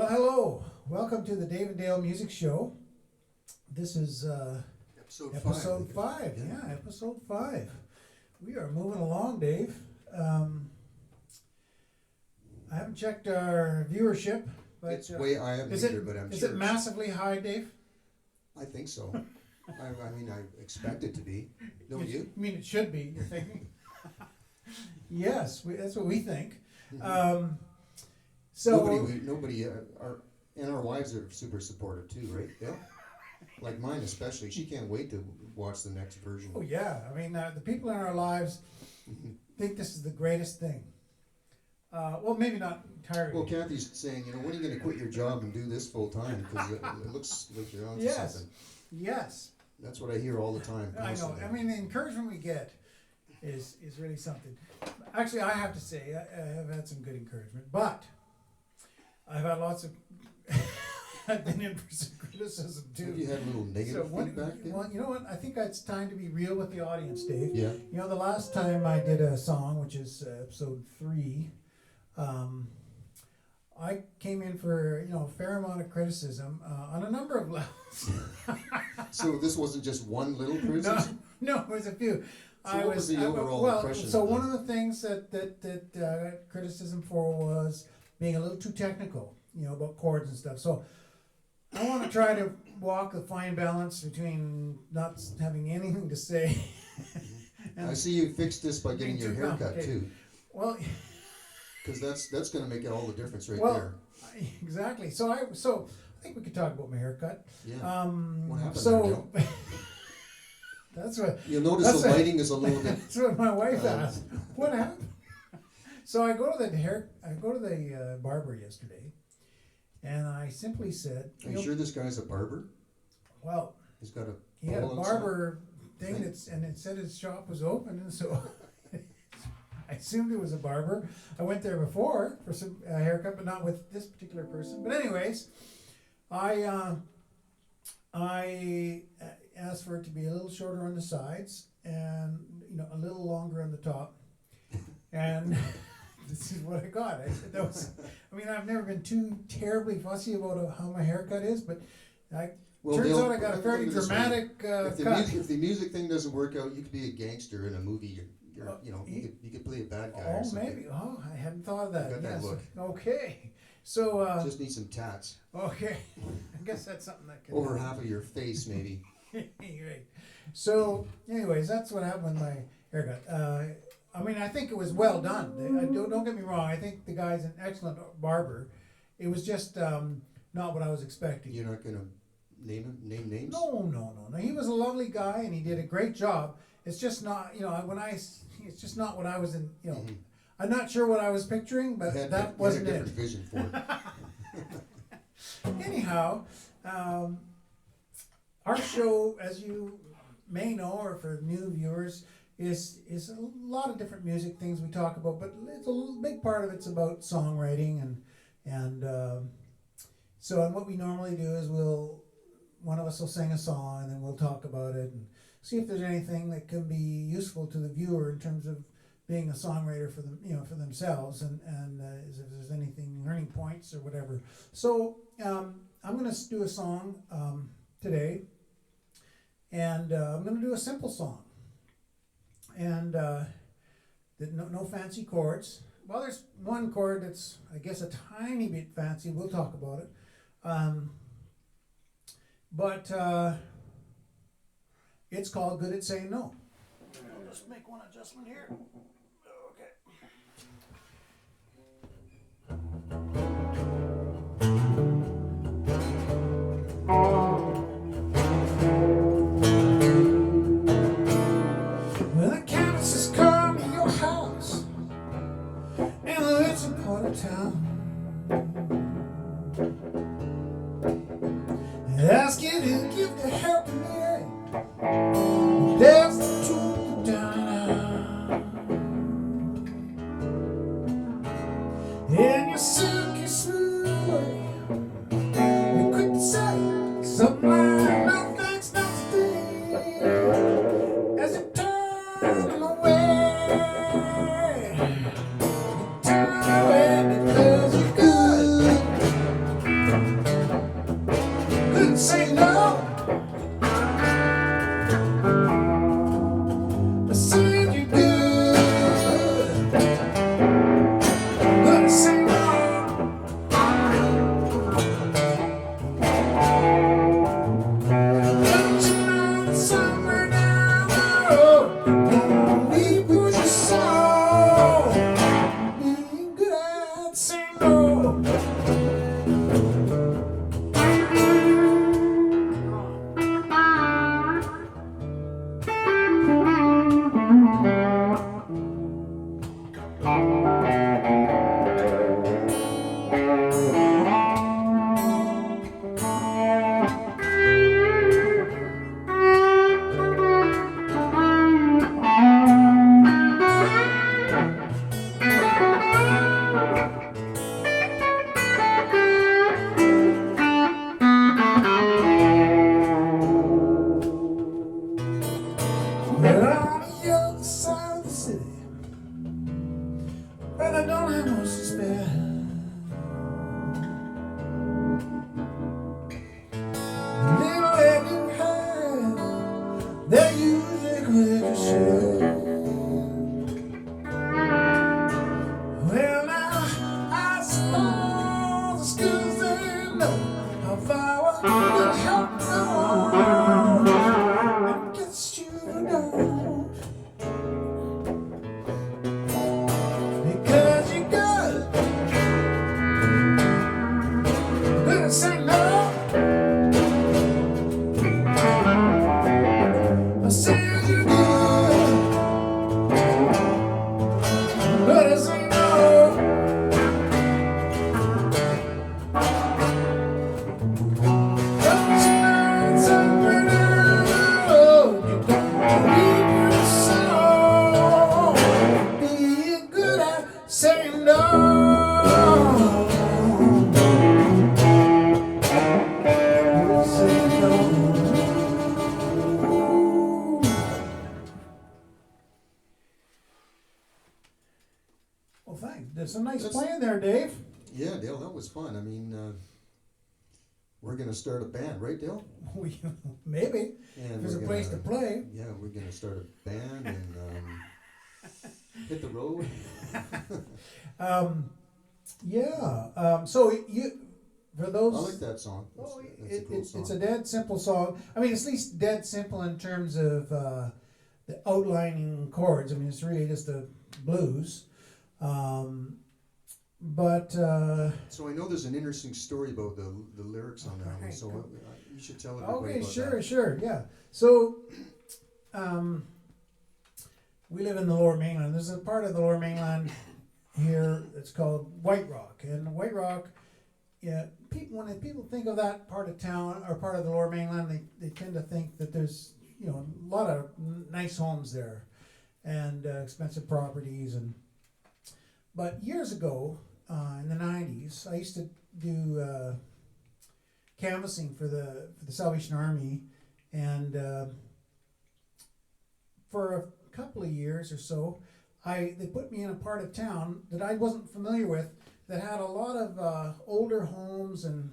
Well, hello. Welcome to the Dave and Dale Music Show. This is episode five. Yeah, episode 5. We are moving along, Dave. I haven't checked our viewership, but It's way I haven't either, but I'm is sure it massively high, Dave? I think so. I mean, I expect it to be. Don't you? I mean, it should be. You're thinking. Yes, that's what we think. So nobody, our wives are super supportive too, right? Yeah. Like mine especially. She can't wait to watch the next version. Oh yeah, I mean the people in our lives think this is the greatest thing. Well, maybe not entirely. Well, Kathy's saying, when are you going to quit your job and do this full time? Because it looks like you're on to something. Yes. That's what I hear all the time. Constantly. I know. I mean, the encouragement we get is really something. Actually, I have to say, I have had some good encouragement, but I've had lots of. I've been in for some criticism too. Have you had a little negative feedback? Well, you know what? I think it's time to be real with the audience, Dave. Yeah. The last time I did a song, which is episode 3, I came in for a fair amount of criticism on a number of levels. So this wasn't just one little criticism? No, it was a few. So what was the overall impression? So one of the things that I got criticism for was being a little too technical, about chords and stuff. So I want to try to walk the fine balance between not having anything to say. And I see you fixed this by getting your haircut too. Well, because that's going to make all the difference there. Exactly. So I think we could talk about my haircut. Yeah. What happened so there, that's what you'll notice. The lighting is a little bit. That's what my wife asked. What happened? So I go to the barber yesterday, and I simply said, "Are you sure this guy's a barber?" Well, he's got he had a barber thing and it said his shop was open, and so I assumed it was a barber. I went there before for some haircut, but not with this particular person. But anyways, I asked for it to be a little shorter on the sides and a little longer on the top, and this is what I got. I've never been too terribly fussy about how my haircut is, but turns out I got a fairly dramatic cut. If the music thing doesn't work out, you could be a gangster in a movie. You could play a bad guy. Oh, maybe. Oh, I hadn't thought of that. You got that look. Okay. So just need some tats. Okay. I guess that's something that could over half of your face, maybe. Right. So, anyways, that's what happened with my haircut. I think it was well done. Don't get me wrong. I think the guy's an excellent barber. It was just not what I was expecting. You're not going to name names? No. He was a lovely guy, and he did a great job. It's just not, it's just not what I was in, Mm-hmm. I'm not sure what I was picturing, but that wasn't it. Had a different vision for it. Anyhow, our show, as you may know, or for new viewers, is a lot of different music things we talk about, but it's a big part of it's about songwriting and what we normally do is one of us will sing a song and then we'll talk about it and see if there's anything that can be useful to the viewer in terms of being a songwriter for them, for themselves, and if there's anything, learning points or whatever. So I'm going to do a song today, and I'm going to do a simple song, and no fancy chords. Well, there's one chord that's, I guess, a tiny bit fancy. We'll talk about it, but it's called "Good at Saying No." I'll just make one adjustment here. Okay. When the canvases come to your house and it's a part of town, ask you to give the helping hand, there's the truth down, and you silky smooth way, you quick to say something like no thanks, not today, as you turn them away, you turn away because you're good some nice That's- playing there, Dave. Yeah, Dale, that was fun. I mean, we're gonna start a band, right, Dale? Maybe. And If there's a we're place to gonna- play. Yeah, we're gonna start a band and hit the road. So you, for I those. like that song. That's, Oh, that's a cool song. it's a dead simple song. I mean, it's at least dead simple in terms of the outlining chords. I mean, it's really just a blues. But So I know there's an interesting story about the lyrics on that one. Right, So cool. you should tell everybody okay, about sure, that. sure, yeah. So we live in the Lower Mainland. There's a part of the Lower Mainland here that's called White Rock, and White Rock. Yeah, when people think of that part of town or part of the Lower Mainland, they tend to think that there's a lot of nice homes there, and expensive properties. But years ago, in the '90s, I used to do canvassing for the Salvation Army, and for a couple of years or so, they put me in a part of town that I wasn't familiar with, that had a lot of older homes, and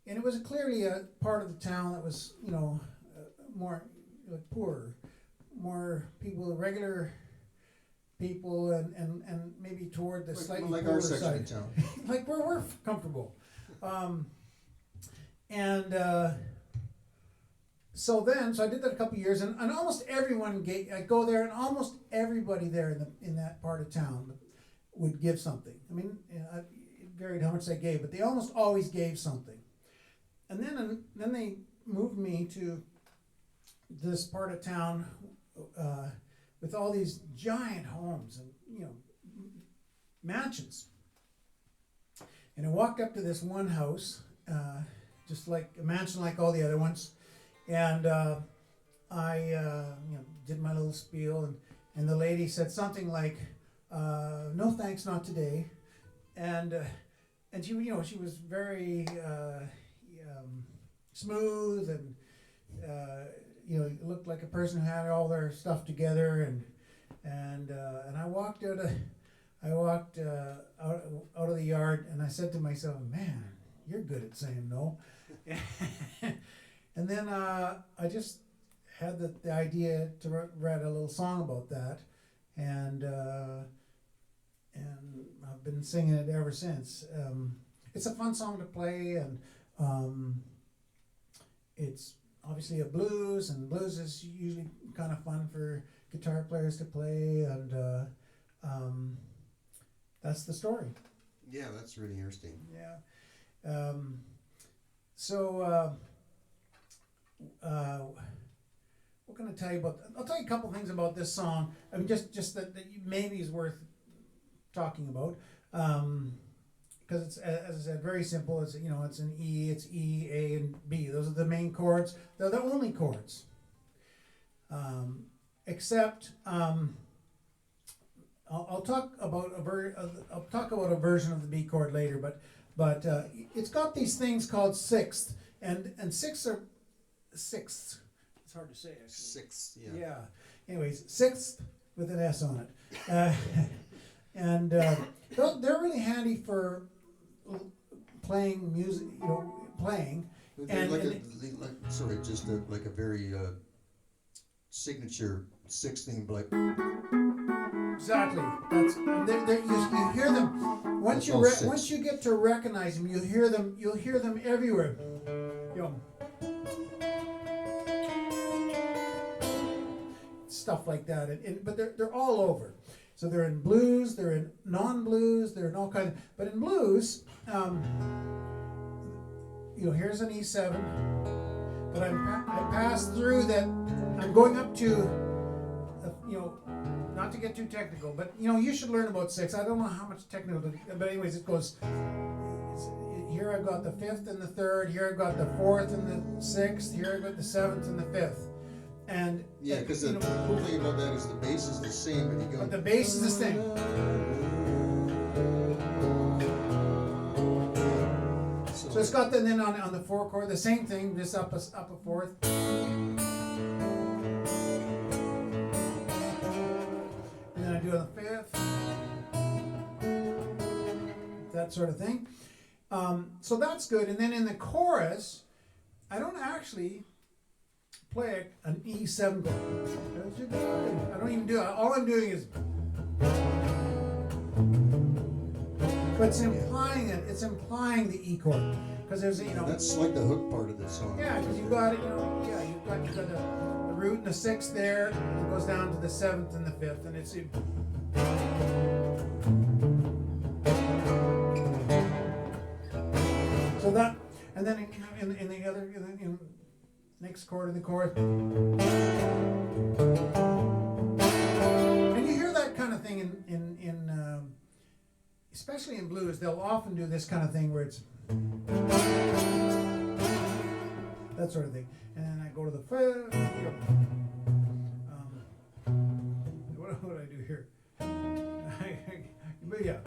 it was clearly a part of the town that was more poorer, more people, regular people, and maybe toward the slightly like poorer our section side, of town. like where we're comfortable. So I did that a couple of years, and almost everyone I'd go there, and almost everybody there in that part of town would give something. I mean, it varied how much they gave, but they almost always gave something. And then they moved me to this part of town with all these giant homes and mansions. And I walked up to this one house, just like a mansion like all the other ones, and I did my little spiel, and the lady said something like, "No thanks, not today," and she she was very smooth, and looked like a person who had all their stuff together, and I walked out of the yard, and I said to myself, "Man, you're good at saying no." And then I just had the idea to write a little song about that, and I've been singing it ever since. It's a fun song to play, and it's obviously a blues, and blues is usually kind of fun for guitar players to play, and that's the story. Yeah, that's really interesting. Yeah. What can I tell you about? I'll tell you a couple things about this song. I mean, just that maybe is worth talking about, because it's, as I said, very simple. It's it's an E, it's E, A, and B. Those are the main chords. They're the only chords. Except I'll talk about a version of the B chord later, but it's got these things called sixths, and sixths are sixths. It's hard to say, actually. Six, yeah. Yeah. Anyways, sixth with an S on it, and they're really handy for playing music. Playing. They're And- like and like a very signature six thing, like Exactly. That's you hear them once That's all six. once you get to recognize them. You'll hear them everywhere. Stuff like that, but they're all over. So they're in blues, they're in non-blues, they're in all kinds. But in blues, here's an E7, but I pass through that. I'm going up to, not to get too technical, but you should learn about six. I don't know how much technical, but anyways, it goes. Here I've got the fifth and the third. Here I've got the fourth and the sixth. Here I've got the seventh and the fifth. And yeah, because the cool thing about that is the bass is the same, but you go. But the bass is the same. So it's got then on the four chord the same thing, just up a fourth. And then I do on the fifth. that sort of thing. So that's good. And then in the chorus, I don't actually play an E7 chord. I don't even do it. All I'm doing is, but it's implying it. It's implying the E chord because there's That's like the hook part of the song. Yeah, because you've got it. You've got the root and the sixth there. It goes down to the seventh and the fifth, and it's. So that, and then in the other, in next chord of the chorus, and you hear that kind of thing in especially in blues. They'll often do this kind of thing where it's that sort of thing, and then I go to the what would I do here? But yeah.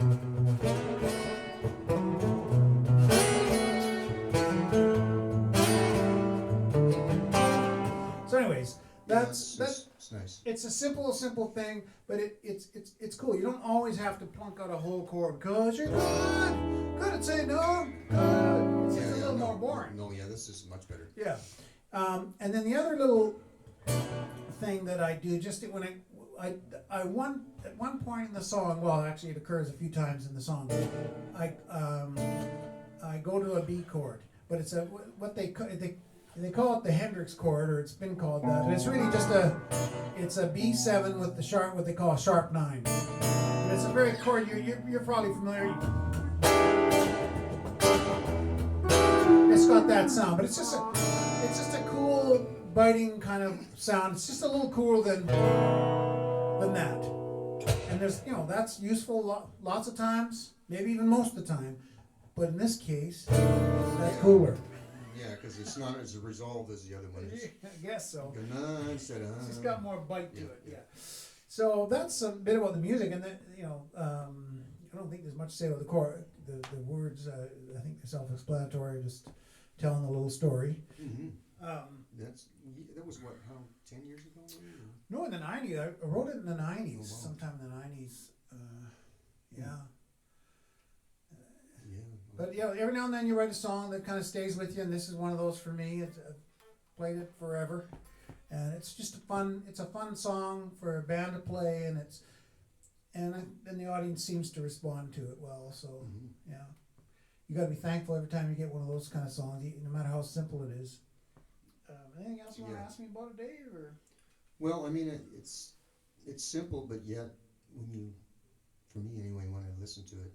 So anyways, that's it's nice. It's a simple thing, but it's cool. You don't always have to plunk out a whole chord because you're good. Good at saying no. Good. It's a little more boring. No, yeah, this is much better. Yeah. And then the other little thing that I do, just when I at one point in the song, well, actually it occurs a few times in the song, I go to a B chord, but it's what they call it the Hendrix chord, or it's been called that. And it's really just it's a B7 with the sharp, what they call a sharp 9. And it's a very chord you're probably familiar. It's got that sound, but it's just a cool biting kind of sound. It's just a little cooler than that. And there's that's useful lots of times, maybe even most of the time. But in this case, that's cooler. Yeah, because it's not as resolved as the other one is. I guess so. It's just got more bite to it. Yeah. So that's a bit about the music, and then I don't think there's much to say about the chord. The words, I think they're self-explanatory, just telling a little story. Mm-hmm. That was what, 10 years ago? Maybe? No, in the 90s. I wrote it in the 90s, wow. sometime in the 90s. Yeah. Yeah. But every now and then you write a song that kind of stays with you, and this is one of those for me. I've played it forever, and it's just a fun song for a band to play, and the audience seems to respond to it well. So yeah, you got to be thankful every time you get one of those kind of songs, no matter how simple it is. Anything else you want to ask me about it, Dave? Or? Well, I mean, it's simple, but yet for me anyway, when I listen to it,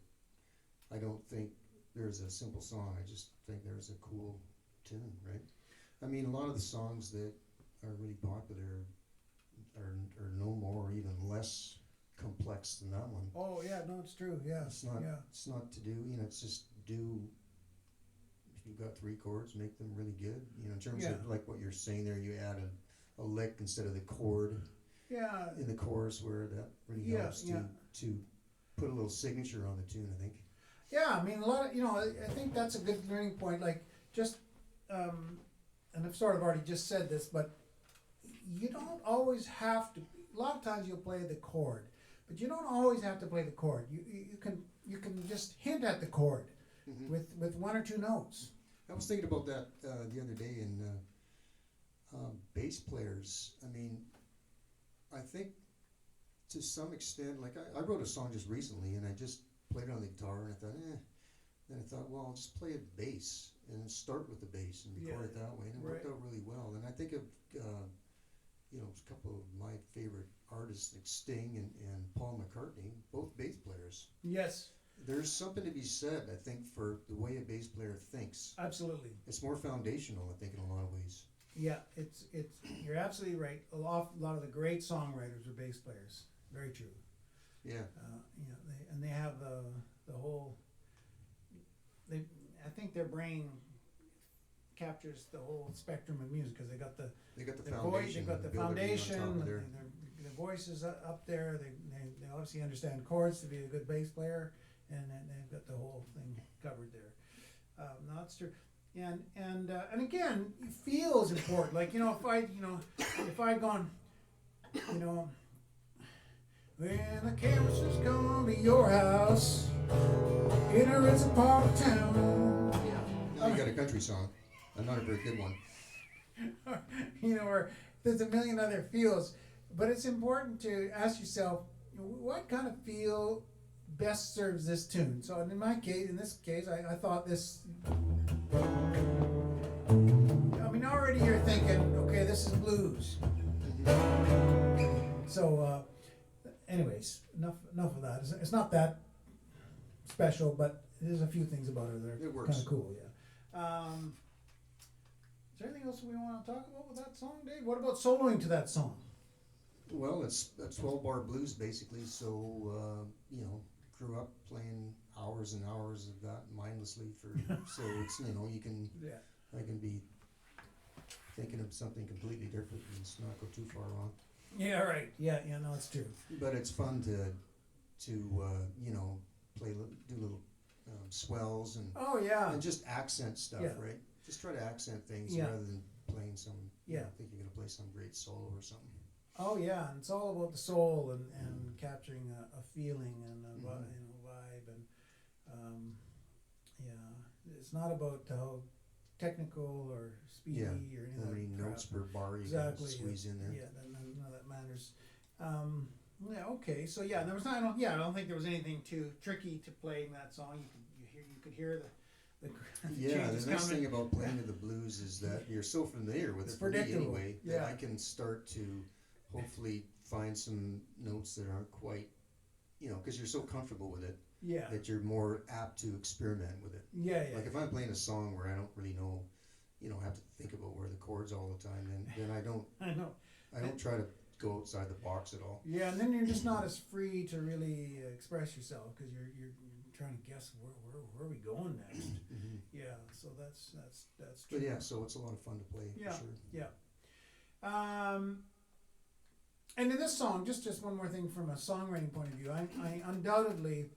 I don't think there's a simple song. I just think there's a cool tune, right? I mean, a lot of the songs that are really popular are no more or even less complex than that one. Oh yeah, no, it's true. Yeah, it's not. Yeah. It's not to do. It's just do. If you've got 3 chords, make them really good. In terms of like what you're saying there, you add a lick instead of the chord. Yeah. In the chorus, where that really helps to put a little signature on the tune, I think. Yeah, I mean, a lot of, I think that's a good learning point. Like, just, and I've sort of already just said this, but you don't always have to. A lot of times you'll play the chord, but you don't always have to play the chord. You can just hint at the chord with 1 or 2 notes. I was thinking about that the other day, and bass players. I mean, I think to some extent, like I wrote a song just recently, and I just played it on the guitar, and I thought, Then I thought, well, I'll just play a bass and start with the bass and record it that way, and it worked out really well. And I think of a couple of my favorite artists like Sting and Paul McCartney, both bass players. Yes. There's something to be said, I think, for the way a bass player thinks. Absolutely. It's more foundational, I think, in a lot of ways. Yeah, it's you're absolutely right. A lot of the great songwriters are bass players. Very true. Yeah. They have the whole. I think their brain captures the whole spectrum of music because they got the foundation. They've got the foundation. Their voice is up there. They obviously understand chords to be a good bass player, and they've got the whole thing covered there. No, that's true. And again, feel is important. Like if I'd gone, when the canvases come to your house, in a rich part of town. Now you got a country song, and not a very good one. You know, or there's a million other feels, but it's important to ask yourself, what kind of feel best serves this tune? So in this case, I thought this. I mean, already you're thinking, okay, this is blues. So, anyways, enough of that. It's not that special, but there's a few things about it that are kind of cool. Yeah. Is there anything else we want to talk about with that song, Dave? What about soloing to that song? Well, it's a 12-bar blues basically, so you know, grew up playing hours and hours of that mindlessly so it's, you know, I can be thinking of something completely different and it's not go too far wrong. Yeah, right. Yeah, no, it's true. But it's fun to you know, do little swells and Oh yeah. and just accent stuff, Yeah. right? Just try to accent things Yeah. rather than playing some. Yeah. I think you're gonna play some great solo or something. Oh yeah, and it's all about the soul and capturing a feeling and a vibe and yeah, it's not about how technical or speedy or anything. How many notes per bar you can squeeze in there? Yeah, none of that matters. Yeah, okay. So yeah, there was not. I don't think there was anything too tricky to playing that song. You could hear the Yeah, changes the nice coming. thing about playing to the blues is that you're so familiar with It's it, for me predictable. anyway, Yeah. that I can start to hopefully find some notes that aren't quite, you know, because you're so comfortable with it Yeah. that you're more apt to experiment with it. Yeah. Like if I'm playing a song where I don't really know, you know, have to think about where the chords all the time, then I don't I know. try to go outside the box at all. Yeah, and then you're just not as free to really express yourself because you're trying to guess where are we going next. Yeah, so that's true. But yeah, so it's a lot of fun to play Yeah, for sure. yeah. And in this song, just one more thing from a songwriting point of view, I undoubtedly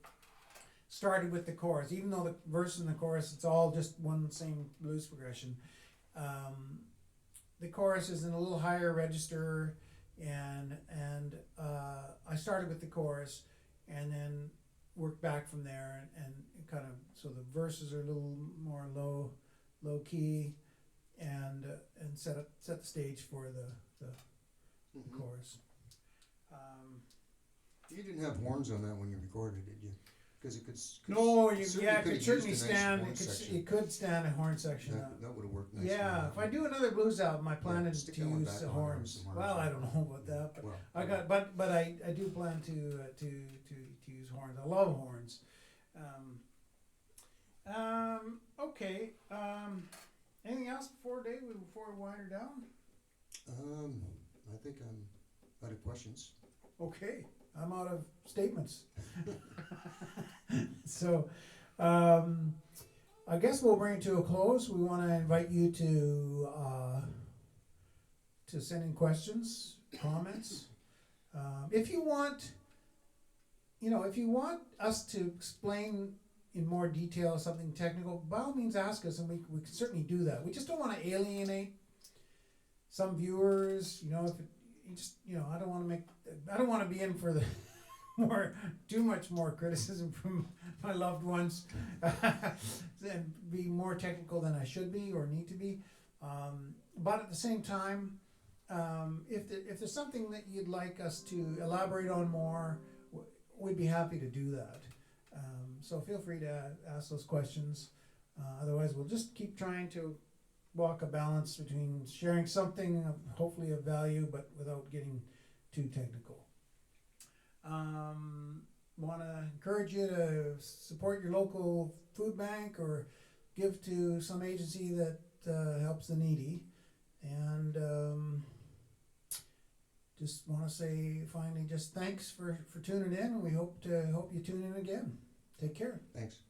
started with the chorus, even though the verse and the chorus, it's all just one same blues progression. The chorus is in a little higher register, and I started with the chorus, and then worked back from there, and kind of so the verses are a little more low key, and set the stage for the chorus. You didn't have horns on that when you recorded, did you? Because it could. No, it could've could used certainly a nice stand. horn section. It could stand a horn section. That would have worked nicely. Yeah, if I do another blues album, I plan to stick that one use back the on there with horns. some horns. Well, I don't know about that, but Well, I do plan to use horns. I love horns. Okay. Anything else before we wind her down? I think I'm out of questions. Okay, I'm out of statements. So, I guess we'll bring it to a close. We want to invite you to send in questions, comments. If you want, if you want us to explain in more detail something technical, by all means ask us, and we can certainly do that. We just don't want to alienate some viewers. I don't want to be in for the too much more criticism from my loved ones, and be more technical than I should be or need to be. But at the same time, if there's something that you'd like us to elaborate on more, we'd be happy to do that. So feel free to ask those questions. Otherwise, we'll just keep trying to walk a balance between sharing something hopefully of value, but without getting too technical. Want to encourage you to support your local food bank or give to some agency that helps the needy. And just want to say finally, just thanks for tuning in, and we hope you tune in again. Take care. Thanks.